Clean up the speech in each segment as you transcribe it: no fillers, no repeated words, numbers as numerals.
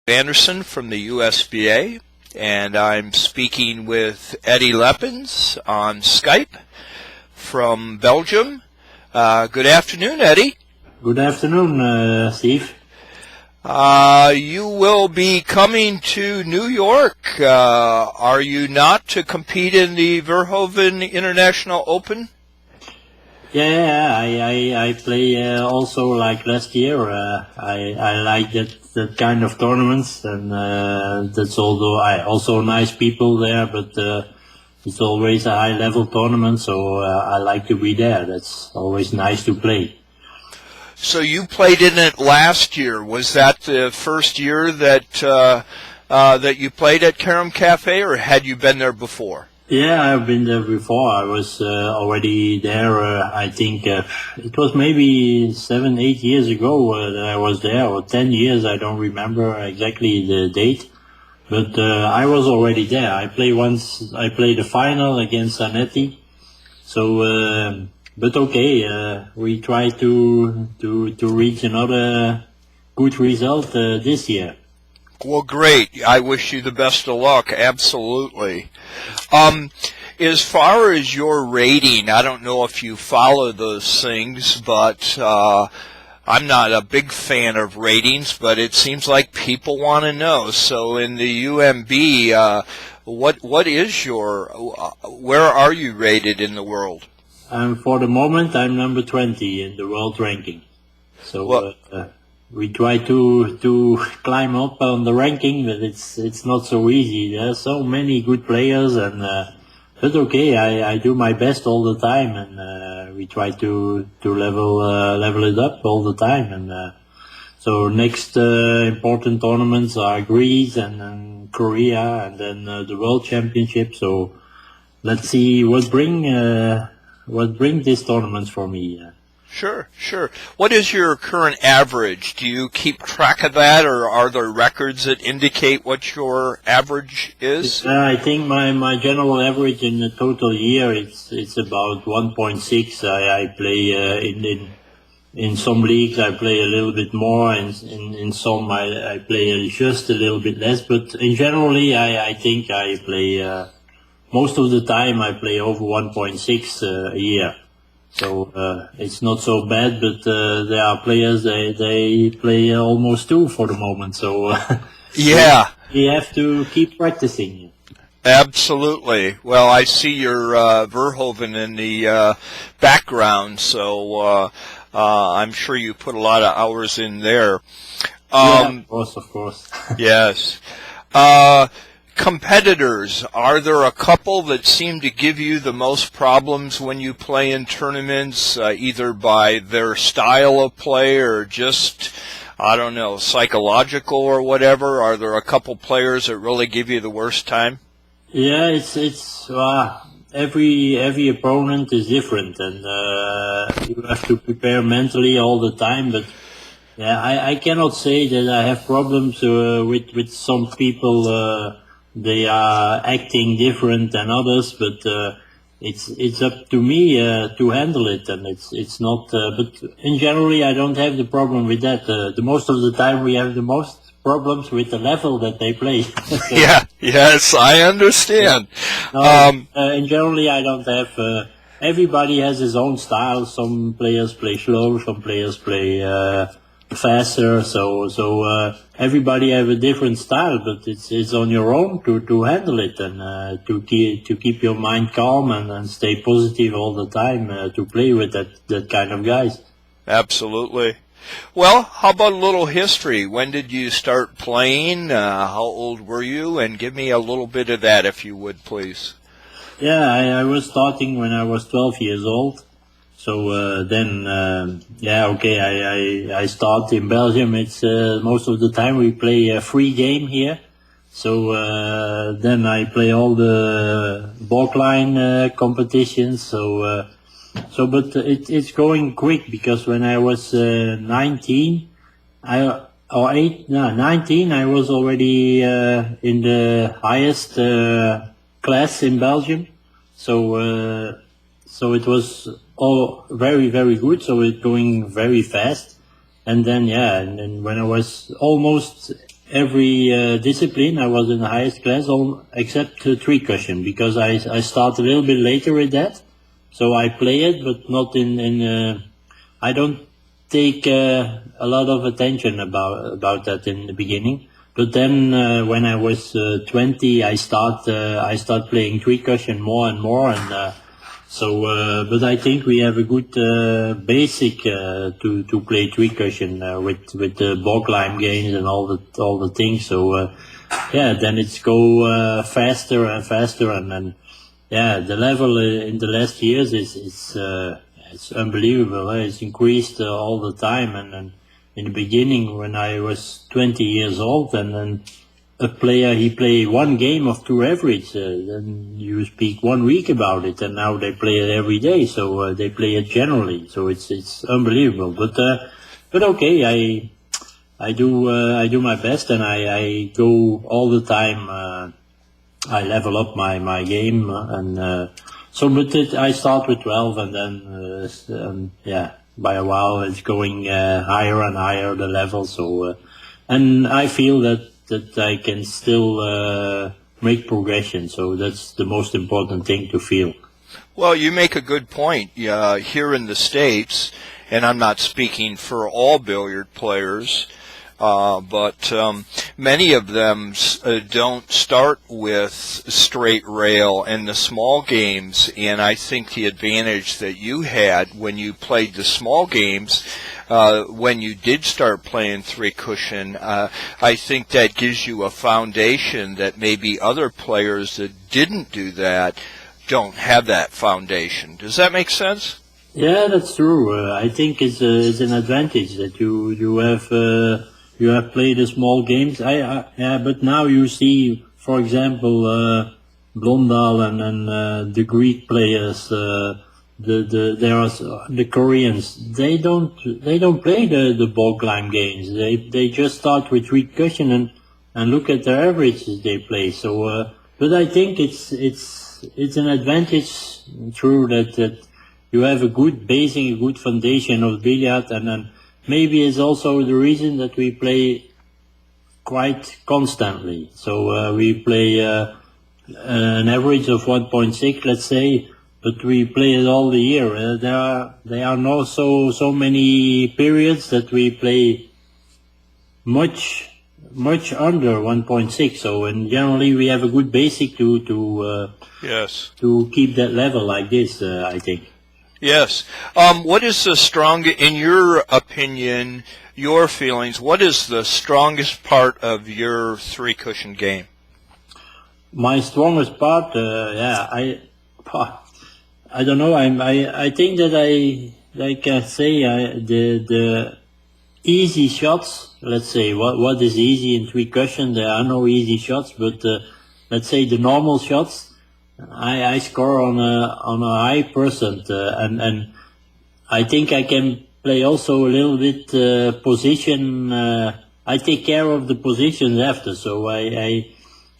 Andersen from the USBA, and I'm speaking with Eddy Leppens on Skype from Belgium. Good afternoon, Eddy. Good afternoon, Steve. You will be coming to New York, are you not, to compete in the Verhoeven International Open? Yeah, I play also like last year. I like that kind of tournaments, and that's also nice people there, but it's always a high level tournament, so I like to be there. That's always nice to play. So you played in it last year. Was that the first year that that you played at Carom Cafe, or had you been there before? Yeah, I've been there before. I was already there. I think it was maybe 7, 8 years ago that I was there, or 10 years. I don't remember exactly the date, but I was already there. I played the final against Zanetti. So, but okay, we try to reach another good result this year. Well, great. I wish you the best of luck. Absolutely. As far as your rating, I don't know if you follow those things, but I'm not a big fan of ratings, but it seems like people want to know. So in the UMB, what is your, where are you rated in the world? For the moment, I'm number 20 in the world ranking. So we try to climb up on the ranking, but it's not so easy. There are so many good players, and but okay, I do my best all the time, and we try to level it up all the time. And so next important tournaments are Greece and Korea, and then the World Championship. So let's see what bring these tournaments for me. Sure, sure. What is your current average? Do you keep track of that, or are there records that indicate what your average is? I think my general average in the total year it's about 1.6. I play in some leagues I play a little bit more, and in some I play just a little bit less. But in generally I think I play most of the time I play over 1.6 a year. So it's not so bad, but there are players they play almost 2 for the moment. So yeah, we have to keep practicing. Absolutely. Well, I see your Verhoeven in the background, so I'm sure you put a lot of hours in there. Yeah, of course. Yes. Competitors, are there a couple that seem to give you the most problems when you play in tournaments, either by their style of play or just, I don't know, psychological or whatever? Are there a couple players that really give you the worst time? Yeah, it's every opponent is different, and you have to prepare mentally all the time. But yeah, I cannot say that I have problems with some people. They are acting different than others, but it's up to me to handle it, and it's not. But in generally, I don't have the problem with that. The most of the time, we have the most problems with the level that they play. Yeah, yes, I understand. In generally, I don't have. Everybody has his own style. Some players play slow, some players play faster. So everybody have a different style, but it's on your own to handle it, and to keep your mind calm and stay positive all the time to play with that kind of guys. Absolutely. Well, how about a little history? When did you start playing? How old were you? And give me a little bit of that, if you would, please. Yeah, I was starting when I was 12 years old. So then, I start in Belgium. It's most of the time we play a free game here. So then I play all the balkline competitions. But it's going quick, because when I was 19, 19, I was already in the highest class in Belgium. So it was all very, very good. So it's going very fast. And then, and then when I was almost every discipline. I was in the highest class, all except three cushion, because I start a little bit later with that. So I play it, but not in I don't take a lot of attention about that in the beginning. But then when I was 20, I start playing three cushion more and more, and but I think we have a good basic to play three cushion with the bog lime games and all the things. So yeah, then it's go faster and faster, and then yeah, the level in the last years is it's unbelievable. It's increased all the time, and in the beginning when I was 20 years old, and then a player, he play one game of two average, then you speak 1 week about it, and now they play it every day, so they play it generally, so it's unbelievable. But okay, I do my best, and I go all the time. I level up my game, and I start with 12, and then yeah, by a while it's going higher and higher the level. So and I feel that I can still make progression. So that's the most important thing to feel. Well, you make a good point. Here in the States, and I'm not speaking for all billiard players, but many of them don't start with straight rail and the small games, and I think the advantage that you had when you played the small games, when you did start playing three cushion, I think that gives you a foundation that maybe other players that didn't do that don't have that foundation. Does that make sense? Yeah, that's true. I think it's an advantage that you have played the small games. Yeah, but now you see, for example, Blondal and the Greek players, the Koreans. They don't play the ball climb games. They just start with three cushion and look at their averages they play. So, but I think it's an advantage through that you have a good basing, a good foundation of billiard, and then maybe it's also the reason that we play quite constantly. So we play an average of 1.6, let's say, but we play it all the year. There are not so many periods that we play much under 1.6. So, and generally we have a good basic to keep that level like this, I think. Yes. What is in your opinion, your feelings, what is the strongest part of your three cushion game? My strongest part, I don't know. I think that I can say the easy shots. Let's say what is easy in three cushion. There are no easy shots, but let's say the normal shots. I score on a high percent, and I think I can play also a little bit position. I take care of the positions after, so I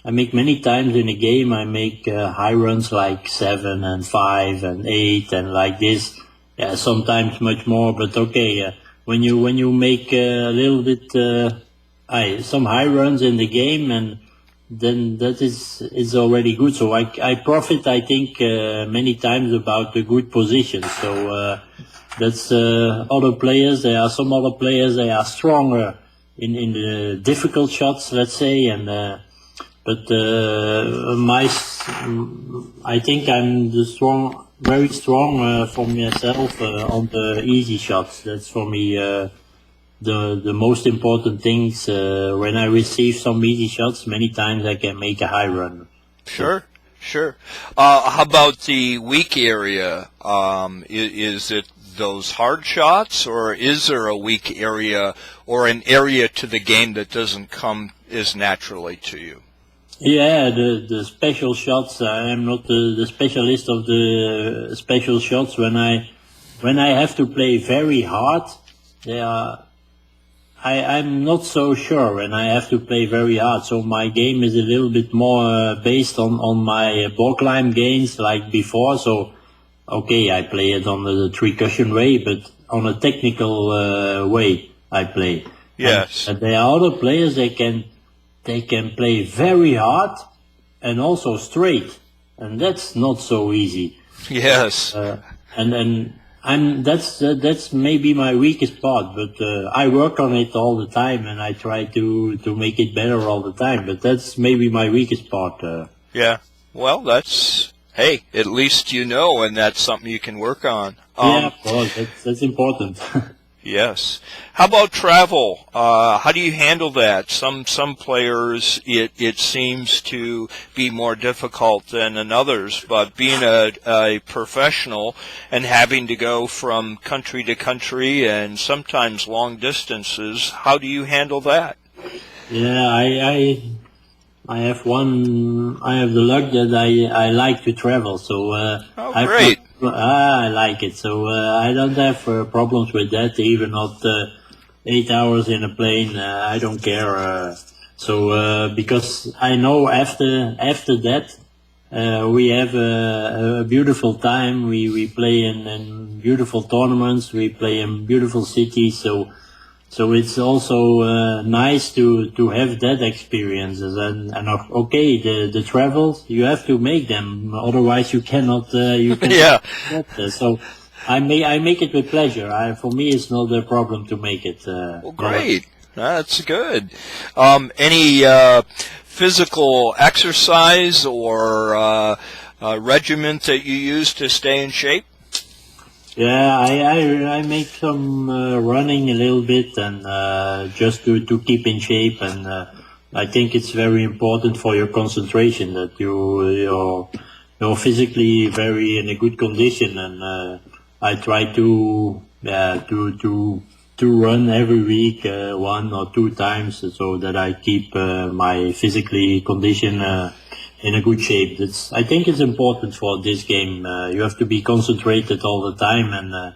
make many times in a game. I make high runs like 7 and 5 and 8 and like this. Yeah, sometimes much more, but okay. When you make a little bit some high runs in the game, and then that is already good. So I profit, I think, many times about the good positions. So that's other players. There are some other players, they are stronger in the difficult shots, let's say, and but I think I'm very strong for myself on the easy shots. That's for me the most important things. When I receive some easy shots, many times I can make a high run. Sure. How about the weak area? Is it those hard shots, or is there a weak area or an area to the game that doesn't come as naturally to you? Yeah, the special shots. I am not the specialist of the special shots. When I have to play very hard, I'm not so sure when I have to play very hard. So my game is a little bit more based on my ball climb games like before. So okay, I play it on the three cushion way, but on a technical way I play. Yes. And there are other players, they can they can play very hard and also straight, and that's not so easy. Yes. And that's maybe my weakest part, but I work on it all the time, and I try to make it better all the time. But that's maybe my weakest part. Yeah. Well, hey, at least you know, and that's something you can work on. Yeah, of course, that's important. Yes. How about travel? How do you handle that? Some players, it seems to be more difficult than in others, but being a professional and having to go from country to country and sometimes long distances, how do you handle that? Yeah, I have the luck that I like to travel, so great. I like it. So I don't have problems with that. Even not 8 hours in a plane, I don't care. Because I know after that we have a beautiful time. We play in beautiful tournaments. We play in beautiful cities. So it's also nice to have that experiences and okay, the travels, you have to make them, otherwise you cannot Yeah. So I make it with pleasure. For me it's not a problem to make it. Well, great. That's good. Any physical exercise or regimen that you use to stay in shape? Yeah, I make some running a little bit and just to keep in shape, and I think it's very important for your concentration that you're physically very in a good condition, and I try to run every week 1 or 2 times so that I keep my physically condition in a good shape. I think it's important for this game. You have to be concentrated all the time, and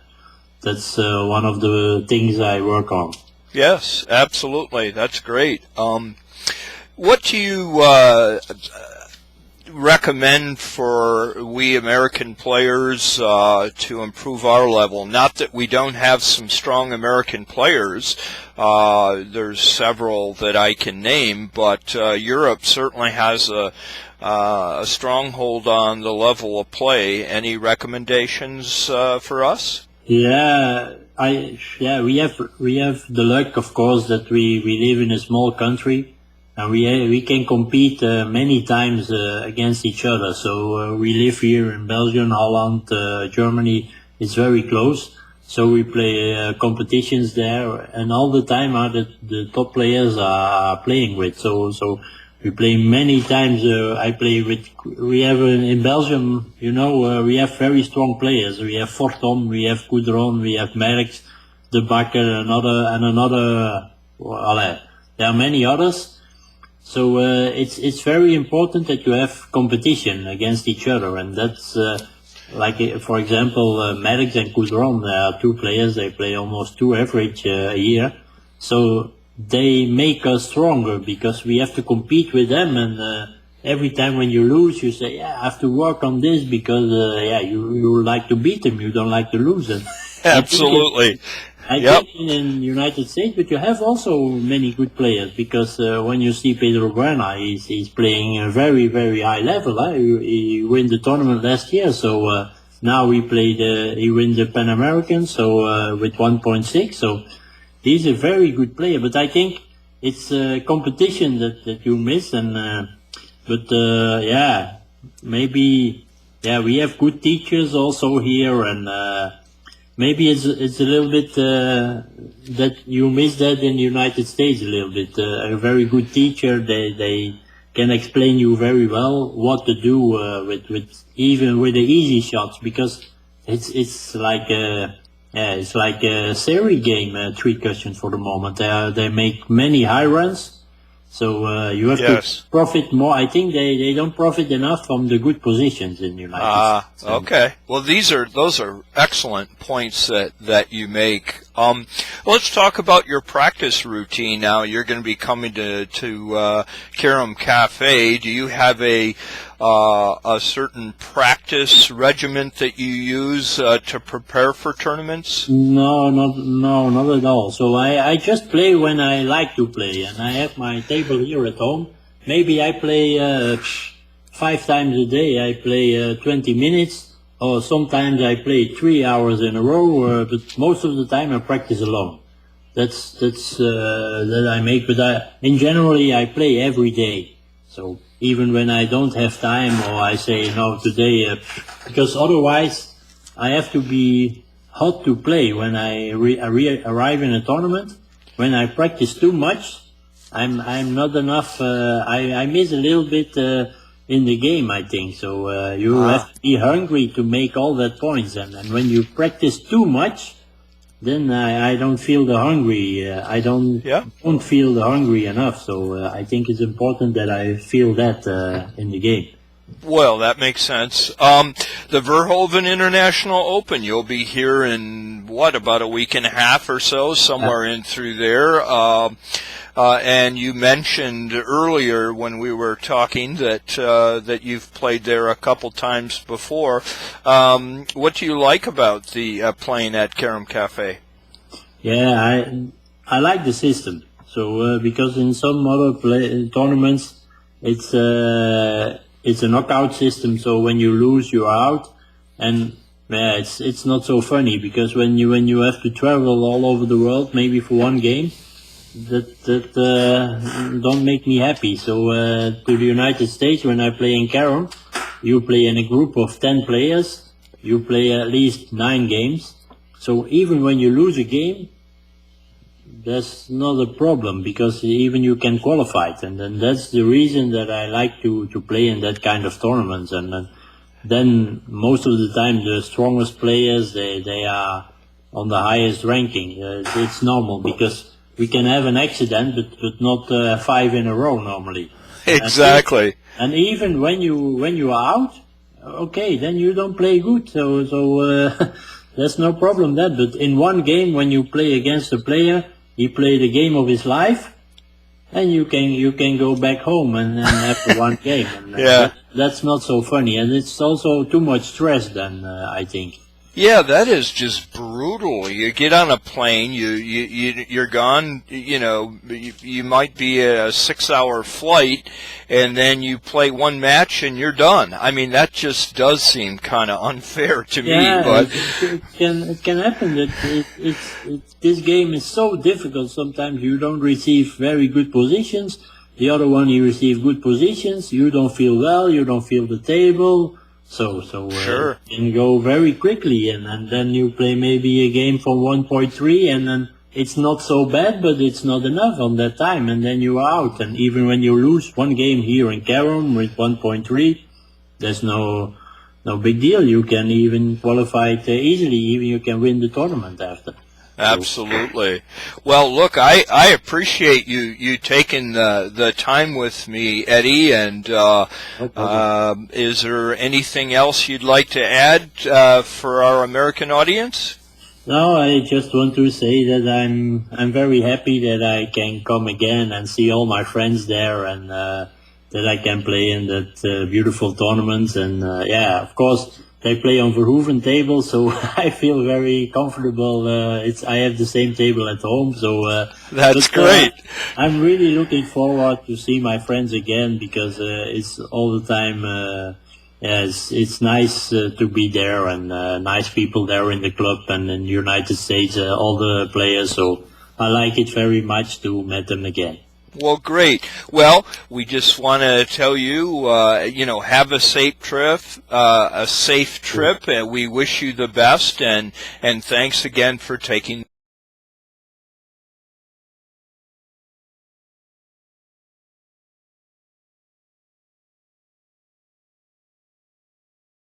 that's one of the things I work on. Yes, absolutely. That's great. What do you recommend for we American players to improve our level? Not that we don't have some strong American players. There's several that I can name, but Europe certainly has a stronghold on the level of play. Any recommendations for us? Yeah, we have the luck, of course, that we live in a small country, and we can compete many times against each other. So we live here in Belgium, Holland, Germany. It's very close. So we play competitions there, and all the time the top players are playing with. So we play many times. We have in Belgium, we have very strong players. We have Fortom, we have Coudron, we have Merckx, De Bakker, another. There are many others. So it's very important that you have competition against each other, and that's for example, Merckx and Coudron. They are 2 players. They play almost 2 average a year. So they make us stronger because we have to compete with them, and every time when you lose, you say, I have to work on this because you like to beat them, you don't like to lose them. Absolutely. I think in the United States, but you have also many good players because when you see Pedro Buena, he's playing a very, very high level. He won the tournament last year, so now he win the Pan American, so with 1.6, so he's a very good player. But I think it's competition that you miss, and maybe we have good teachers also here, and maybe it's a little bit that you miss that in the United States a little bit. A very good teacher, they can explain you very well what to do with even with the easy shots, because it's like a series game. 3 questions for the moment. They make many high runs. So you have to profit more. I think they don't profit enough from the good positions in the United States. Okay. Well, those are excellent points that you make. Let's talk about your practice routine now. You're going to be coming to Carom Cafe. Do you have a certain practice regiment that you use to prepare for tournaments? No, not at all. So I just play when I like to play, and I have my table here at home. Maybe I play 5 times a day. I play 20 minutes, or sometimes I play 3 hours in a row. But most of the time I practice alone. That's that I make. But in generally I play every day. So even when I don't have time, or I say no today, because otherwise I have to be hot to play when I arrive in a tournament. When I practice too much, I'm not enough. I miss a little bit in the game, I think. So you have to be hungry to make all that points, and when you practice too much, then I don't feel the hungry. I don't feel the hungry enough. So I think it's important that I feel that in the game. Well, that makes sense. The Verhoeven International Open, you'll be here in, about a week and a half or so, somewhere in through there. And you mentioned earlier when we were talking that you've played there a couple times before. What do you like about the playing at Carom Cafe? Yeah, I like the system. So because in some other tournaments, it's a knockout system, so when you lose, you're out, and it's not so funny, because when you have to travel all over the world, maybe for one game, that don't make me happy. So to the United States, when I play in Carom, you play in a group of 10 players, you play at least 9 games. So even when you lose a game, that's not a problem, because even you can qualify it, and then that's the reason that I like to play in that kind of tournaments. And then most of the time the strongest players, they are on the highest ranking. It's normal, because we can have an accident, but not 5 in a row normally. Exactly. And even when you are out, okay, then you don't play good. So that's no problem that. But in one game, when you play against a player, he played the game of his life, and you can go back home and after one game. And, that's not so funny, and it's also too much stress then, I think. Yeah, that is just brutal. You get on a plane, you're gone. You might be a 6-hour flight, and then you play one match and you're done. I mean, that just does seem kind of unfair to me. But it can happen. This game is so difficult. Sometimes you don't receive very good positions. The other one, you receive good positions. You don't feel well. You don't feel the table. So sure. It can go very quickly, and then you play maybe a game from 1.3, and then it's not so bad, but it's not enough on that time, and then you are out. And even when you lose one game here in Carom with 1.3, there's no big deal. You can even qualify it easily. Even you can win the tournament after. Absolutely. Well, look, I appreciate you taking the time with me, Eddy, and is there anything else you'd like to add for our American audience? No, I just want to say that I'm very happy that I can come again and see all my friends there, and that I can play in that beautiful tournament. And of course, they play on Verhoeven table, so I feel very comfortable. I have the same table at home, so that's great. I'm really looking forward to see my friends again, because it's all the time. It's nice to be there, and nice people there in the club and in the United States, all the players. So I like it very much to meet them again. Well, great. Well, we just want to tell you, have a safe trip, and we wish you the best, and thanks again for taking